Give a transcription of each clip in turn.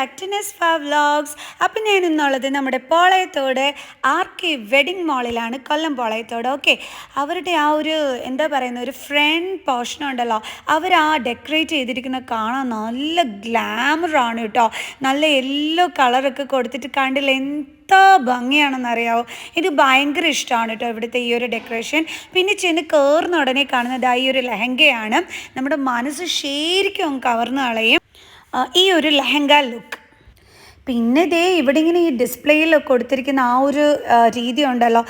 Back to നെസ്ഫ vlogs. അപ്പം ഞാൻ ഇന്നുള്ളത് നമ്മുടെ പോളയത്തോട് ആർക്കെ വെഡിങ് മോളിലാണ്, കൊല്ലം പോളയത്തോട്. ഓക്കെ, അവരുടെ ആ ഒരു എന്താ പറയുന്ന ഒരു ഫ്രണ്ട് പോർഷൻ ഉണ്ടല്ലോ, അവർ ആ ഡെക്കറേറ്റ് ചെയ്തിരിക്കുന്ന കാണാൻ നല്ല ഗ്ലാമറാണ് കേട്ടോ. നല്ല യെല്ലോ കളറൊക്കെ കൊടുത്തിട്ട് കണ്ടില്ല ഭംഗിയാണെന്നറിയാവോ. ഇത് ഭയങ്കര ഇഷ്ടമാണ് കേട്ടോ ഇവിടുത്തെ ഈ ഒരു ഡെക്കറേഷൻ. പിന്നെ ചെന്ന് കയറുന്ന ഉടനെ കാണുന്നത് ഈ ഒരു ലെഹങ്കയാണ്. നമ്മുടെ മനസ്സ് ശരിക്കും കവർന്നു കളയും ഈ ഒരു ലെഹങ്ക ലുക്ക്. പിന്നെ ദേ ഇവിടെ ഇങ്ങനെ ഈ ഡിസ്പ്ലേയിൽ കൊടുത്തിരിക്കുന്ന ആ ഒരു രീതി ഉണ്ടല്ലോ,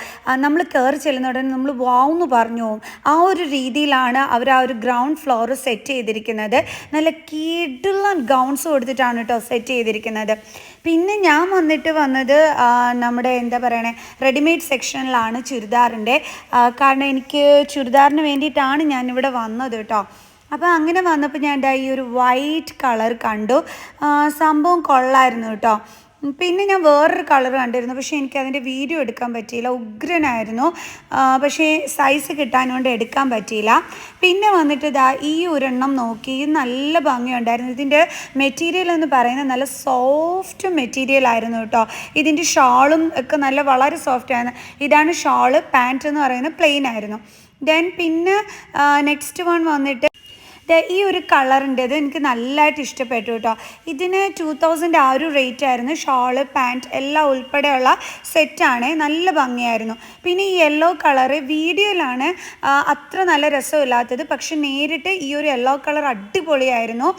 നമ്മൾ കയറി ചെല്ലുന്ന ഉടനെ നമ്മൾ വാവെന്ന് പറഞ്ഞു പോകും. ആ ഒരു രീതിയിലാണ് അവർ ആ ഒരു ഗ്രൗണ്ട് ഫ്ലോർ സെറ്റ് ചെയ്തിരിക്കുന്നത്. നല്ല കിടിലൻ ഗൗൺസ് കൊടുത്തിട്ടാണ് കേട്ടോ സെറ്റ് ചെയ്തിരിക്കുന്നത്. പിന്നെ ഞാൻ വന്നത് നമ്മുടെ എന്താ പറയണേ, റെഡിമെയ്ഡ് സെക്ഷനിലാണ് ചുരിദാറിൻ്റെ. കാരണം എനിക്ക് ചുരിദാറിന് വേണ്ടിയിട്ടാണ് ഞാനിവിടെ വന്നത് കേട്ടോ. അപ്പോൾ അങ്ങനെ വന്നപ്പോൾ ഞാൻ ഈ ഒരു വൈറ്റ് കളർ കണ്ടു. സംഭവം കൊള്ളായിരുന്നു കേട്ടോ. പിന്നെ ഞാൻ വേറൊരു കളർ കണ്ടിരുന്നു, പക്ഷേ എനിക്കതിൻ്റെ വീഡിയോ എടുക്കാൻ പറ്റിയില്ല. ഉഗ്രനായിരുന്നു, പക്ഷേ സൈസ് കിട്ടാനുകൊണ്ട് എടുക്കാൻ പറ്റിയില്ല. പിന്നെ വന്നിട്ട് ഈ ഒരെണ്ണം നോക്കി, നല്ല ഭംഗിയുണ്ടായിരുന്നു. ഇതിൻ്റെ മെറ്റീരിയൽ എന്ന് പറയുന്നത് നല്ല സോഫ്റ്റ് മെറ്റീരിയൽ ആയിരുന്നു കേട്ടോ. ഇതിൻ്റെ ഷാളും ഒക്കെ വളരെ സോഫ്റ്റ് ആയിരുന്നു. ഇതാണ് ഷാള്. പാൻറ്റ് എന്ന് പറയുന്നത് പ്ലെയിൻ ആയിരുന്നു. ദെൻ പിന്നെ നെക്സ്റ്റ് വൺ വന്നിട്ട് ഈ ഒരു കളറിൻ്റെത് എനിക്ക് നല്ലതായിട്ട് ഇഷ്ടപ്പെട്ടു കേട്ടോ. ഇതിന് 2000 ആ ഒരു റേറ്റ് ആയിരുന്നു. ഷാള് പാൻറ്റ് എല്ലാം ഉൾപ്പെടെയുള്ള സെറ്റാണ്. നല്ല ഭംഗിയായിരുന്നു. പിന്നെ ഈ യെല്ലോ കളറ് വീഡിയോയിലാണ് അത്ര നല്ല രസമില്ലാത്തത്, പക്ഷെ നേരിട്ട് ഈ ഒരു യെല്ലോ കളർ അടിപൊളിയായിരുന്നു.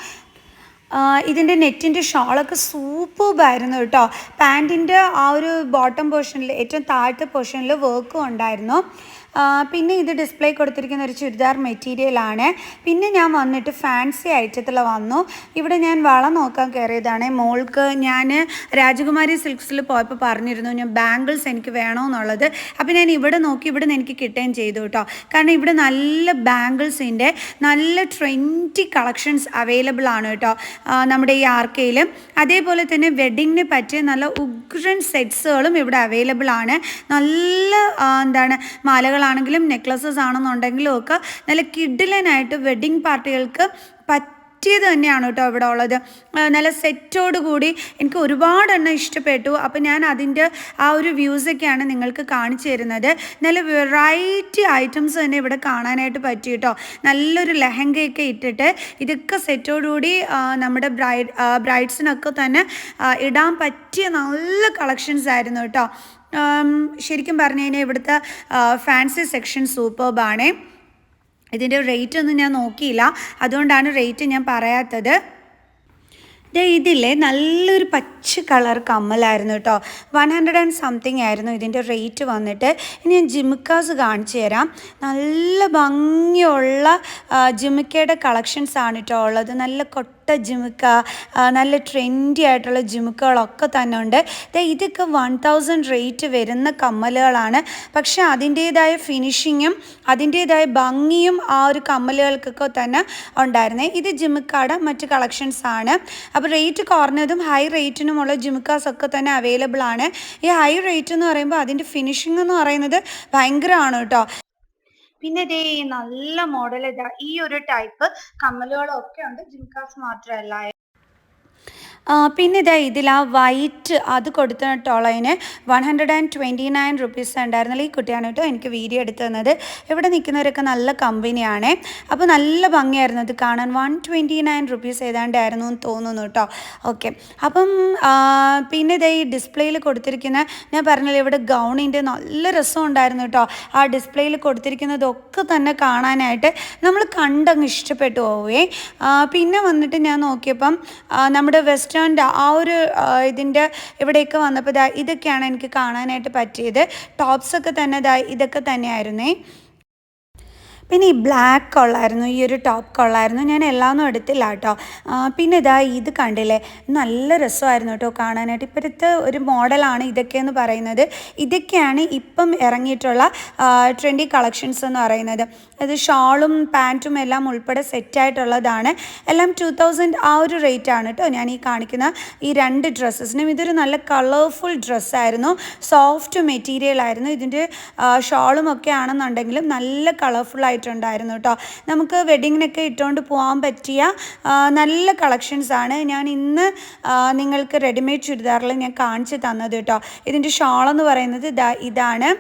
ഇതിൻ്റെ നെറ്റിൻ്റെ ഷാളൊക്കെ സൂപ്പർബായിരുന്നു കേട്ടോ. പാൻറ്റിൻ്റെ ആ ഒരു ബോട്ടം പോർഷനിൽ, ഏറ്റവും താഴത്തെ പോർഷനിൽ വർക്കും ഉണ്ടായിരുന്നു. പിന്നെ ഇത് ഡിസ്പ്ലേ കൊടുത്തിരിക്കുന്ന ഒരു ചുരിദാർ മെറ്റീരിയലാണ്. പിന്നെ ഞാൻ വന്നിട്ട് ഫാൻസി ഐറ്റത്തിൽ വന്നു. ഇവിടെ ഞാൻ വള നോക്കാൻ കയറിയതാണ്. മോൾക്ക് ഞാൻ രാജകുമാരി സിൽക്സിൽ പോയപ്പോൾ പറഞ്ഞിരുന്നു ഞാൻ ബാംഗിൾസ് എനിക്ക് വേണമെന്നുള്ളത്. അപ്പോൾ ഞാൻ ഇവിടെ നോക്കി, ഇവിടെ നിന്ന് എനിക്ക് കിട്ടുകയും ചെയ്തു കേട്ടോ. കാരണം ഇവിടെ നല്ല ബാംഗിൾസിൻ്റെ നല്ല ട്രെൻഡി കളക്ഷൻസ് അവൈലബിൾ ആണ് കേട്ടോ നമ്മുടെ ഈ ആർക്കയിലും. അതേപോലെ തന്നെ വെഡ്ഡിങ്ങിന് പറ്റിയ നല്ല ഉഗ്രൻ സെറ്റ്സുകളും ഇവിടെ അവൈലബിൾ ആണ്. നല്ല എന്താണ് മാലകളാണെങ്കിലും നെക്ലസസ് ആണെന്നുണ്ടെങ്കിലും ഒക്കെ നല്ല കിഡിലനായിട്ട് വെഡ്ഡിങ് പാർട്ടികൾക്ക് പറ്റിയത് തന്നെയാണ് കേട്ടോ ഇവിടെ ഉള്ളത്. നല്ല സെറ്റോട് കൂടി എനിക്ക് ഒരുപാടെണ്ണം ഇഷ്ടപ്പെട്ടു. അപ്പോൾ ഞാൻ അതിൻ്റെ ആ ഒരു വ്യൂസൊക്കെയാണ് നിങ്ങൾക്ക് കാണിച്ചു തരുന്നത്. നല്ല വെറൈറ്റി ഐറ്റംസ് തന്നെ ഇവിടെ കാണാനായിട്ട് പറ്റി കേട്ടോ. നല്ലൊരു ലെഹങ്കയൊക്കെ ഇട്ടിട്ട് ഇതൊക്കെ സെറ്റോടുകൂടി നമ്മുടെ ബ്രൈഡ്സിനൊക്കെ തന്നെ ഇടാൻ പറ്റിയ നല്ല കളക്ഷൻസ് ആയിരുന്നു കേട്ടോ. ശരിക്കും പറഞ്ഞു കഴിഞ്ഞാൽ ഇവിടുത്തെ ഫാൻസി സെക്ഷൻ സൂപ്പർബാണ്. ഇതിൻ്റെ റേറ്റ് ഒന്നും ഞാൻ നോക്കിയില്ല, അതുകൊണ്ടാണ് റേറ്റ് ഞാൻ പറയാത്തത്. ഇതില്ലേ നല്ലൊരു പച്ച കളർ കമ്മലായിരുന്നു കേട്ടോ. 100 and something ആയിരുന്നു ഇതിൻ്റെ റേറ്റ് വന്നിട്ട്. ഇനി ഞാൻ ജിമിക്കാസ് കാണിച്ചു തരാം. നല്ല ഭംഗിയുള്ള ജിമിക്കയുടെ കളക്ഷൻസ് ആണ് കേട്ടോ ഉള്ളത്. നല്ല കൊട്ട ജിമിക്ക, നല്ല ട്രെൻഡി ആയിട്ടുള്ള ജിമിക്കകളൊക്കെ തന്നെ ഉണ്ട്. ഇതൊക്കെ 1000 റേറ്റ് വരുന്ന കമ്മലുകളാണ്. പക്ഷേ അതിൻ്റേതായ ഫിനിഷിങ്ങും അതിൻ്റേതായ ഭംഗിയും ആ ഒരു കമ്മലുകൾക്കൊക്കെ തന്നെ ഉണ്ടായിരുന്നേ. ഇത് ജിമിക്കയുടെ മറ്റ് കളക്ഷൻസ് ആണ്. അപ്പോൾ റേറ്റ് കുറഞ്ഞതും ഹൈ റേറ്റിനുമുള്ള ജിമിക്കാസ് ഒക്കെ തന്നെ അവൈലബിൾ ആണ്. ഈ ഹൈ റേറ്റ് എന്ന് പറയുമ്പോൾ അതിൻ്റെ ഫിനിഷിംഗ് എന്ന് പറയുന്നത് ഭയങ്കരമാണ് കേട്ടോ. പിന്നെ നല്ല മോഡൽ ഈ ഒരു ടൈപ്പ് കമ്മലുകളൊക്കെ ഉണ്ട്, ജിമിക്കാസ് മാത്രമല്ല. പിന്നെ ഇതിൽ ആ വൈറ്റ് അത് കൊടുത്തിട്ടുള്ളതിന് 129 റുപ്പീസ് ഉണ്ടായിരുന്നില്ല. ഈ കുട്ടിയാണ് കേട്ടോ എനിക്ക് വീഡിയോ എടുത്തു തന്നത്. ഇവിടെ നിൽക്കുന്നവരൊക്കെ നല്ല കമ്പനിയാണ്. അപ്പോൾ നല്ല ഭംഗിയായിരുന്നു അത് കാണാൻ. 129 റുപ്പീസ് ഏതാണ്ടായിരുന്നു എന്ന് തോന്നുന്നു കേട്ടോ. ഓക്കെ, അപ്പം പിന്നെ ഈ ഡിസ്പ്ലേയിൽ കൊടുത്തിരിക്കുന്ന, ഞാൻ പറഞ്ഞില്ല ഇവിടെ ഗൗണിൻ്റെ നല്ല രസം ഉണ്ടായിരുന്നു കേട്ടോ. ആ ഡിസ്പ്ലേയിൽ കൊടുത്തിരിക്കുന്നതൊക്കെ തന്നെ കാണാനായിട്ട് നമ്മൾ കണ്ടങ്ങ് ഇഷ്ടപ്പെട്ടു പോവേ. പിന്നെ വന്നിട്ട് ഞാൻ നോക്കിയപ്പം നമ്മുടെ വെസ്റ്റ് ആ ഒരു ഇതിൻ്റെ ഇവിടെയൊക്കെ വന്നപ്പോൾ ഇതൊക്കെയാണ് എനിക്ക് കാണാനായിട്ട് പറ്റിയത്. ടോപ്സൊക്കെ തന്നെ ഇതൊക്കെ തന്നെയായിരുന്നേ. പിന്നെ ഈ ബ്ലാക്ക് കൊള്ളായിരുന്നു, ഈ ഒരു ടോപ്പ് കൊള്ളായിരുന്നു. ഞാൻ എല്ലാമൊന്നും എടുത്തില്ല കേട്ടോ. പിന്നെ ഇത് കണ്ടില്ലേ, നല്ല രസമായിരുന്നു കേട്ടോ കാണാനായിട്ട്. ഇപ്പോഴത്തെ ഒരു മോഡലാണ് ഇതൊക്കെയെന്ന് പറയുന്നത്. ഇതൊക്കെയാണ് ഇപ്പം ഇറങ്ങിയിട്ടുള്ള ട്രെൻഡി കളക്ഷൻസ് എന്ന് പറയുന്നത്. അത് ഷാളും പാൻറ്റും എല്ലാം ഉൾപ്പെടെ സെറ്റായിട്ടുള്ളതാണ്. എല്ലാം 2000 ആ ഒരു റേറ്റാണ് കേട്ടോ ഞാൻ ഈ കാണിക്കുന്ന ഈ 2 ഡ്രസ്സസിനും. ഇതൊരു നല്ല കളർഫുൾ ഡ്രസ്സായിരുന്നു, സോഫ്റ്റ് മെറ്റീരിയൽ ആയിരുന്നു. ഇതിൻ്റെ ഷാളും ഒക്കെ ആണെന്നുണ്ടെങ്കിലും നല്ല കളർഫുൾ ആയിട്ടുണ്ടായിരുന്നു കേട്ടോ. നമുക്ക് വെഡിങ്ങിനൊക്കെ ഇട്ടുകൊണ്ട് പോകാൻ പറ്റിയ നല്ല കളക്ഷൻസാണ് ഞാൻ ഇന്ന് നിങ്ങൾക്ക് റെഡിമെയ്ഡ് ചുരിദാറിൽ ഞാൻ കാണിച്ച് തന്നത് കേട്ടോ. ഇതിൻ്റെ ഷോളെന്ന് പറയുന്നത് ഇതാണ്.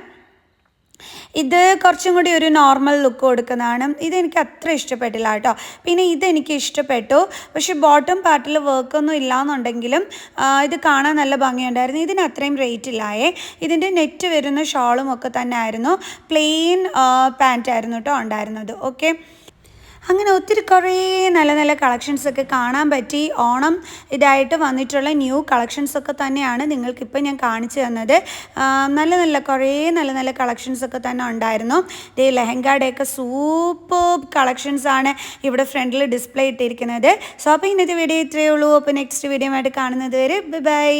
ഇത് കുറച്ചും കൂടി ഒരു നോർമൽ ലുക്ക് കൊടുക്കുന്നതാണ്. ഇതെനിക്ക് അത്ര ഇഷ്ടപ്പെട്ടില്ല കേട്ടോ. പിന്നെ ഇതെനിക്ക് ഇഷ്ടപ്പെട്ടു, പക്ഷേ ബോട്ടം പാർട്ടിൽ വർക്കൊന്നും ഇല്ലയെന്നുണ്ടെങ്കിലും ഇത് കാണാൻ നല്ല ഭംഗിയുണ്ടായിരുന്നു. ഇതിന് അത്രയും റേറ്റ് ഇല്ലായേ. ഇതിൻ്റെ നെറ്റ് വരുന്ന ഷോളും ഒക്കെ തന്നെ ആയിരുന്നു. പ്ലെയിൻ പാൻറ്റായിരുന്നു കേട്ടോ ഉണ്ടായിരുന്നത്. ഓക്കെ, അങ്ങനെ ഒത്തിരി കുറേ നല്ല നല്ല കളക്ഷൻസൊക്കെ കാണാൻ പറ്റി. ഓണം ഇതായിട്ട് വന്നിട്ടുള്ള ന്യൂ കളക്ഷൻസൊക്കെ തന്നെയാണ് നിങ്ങൾക്കിപ്പോൾ ഞാൻ കാണിച്ചു തന്നത്. നല്ല നല്ല കുറേ നല്ല നല്ല കളക്ഷൻസൊക്കെ തന്നെ ഉണ്ടായിരുന്നു. ദേ ലെഹങ്കയുടെയൊക്കെ സൂപ്പർ കളക്ഷൻസാണ് ഇവിടെ ഫ്രണ്ടിൽ ഡിസ്പ്ലേ ഇട്ടിരിക്കുന്നത്. സോ അപ്പോൾ ഇന്നത്തെ വീഡിയോ ഇത്രയേ ഉള്ളൂ. അപ്പോൾ നെക്സ്റ്റ് വീഡിയോ ആയിട്ട് കാണുന്നത് വരെ ബൈ.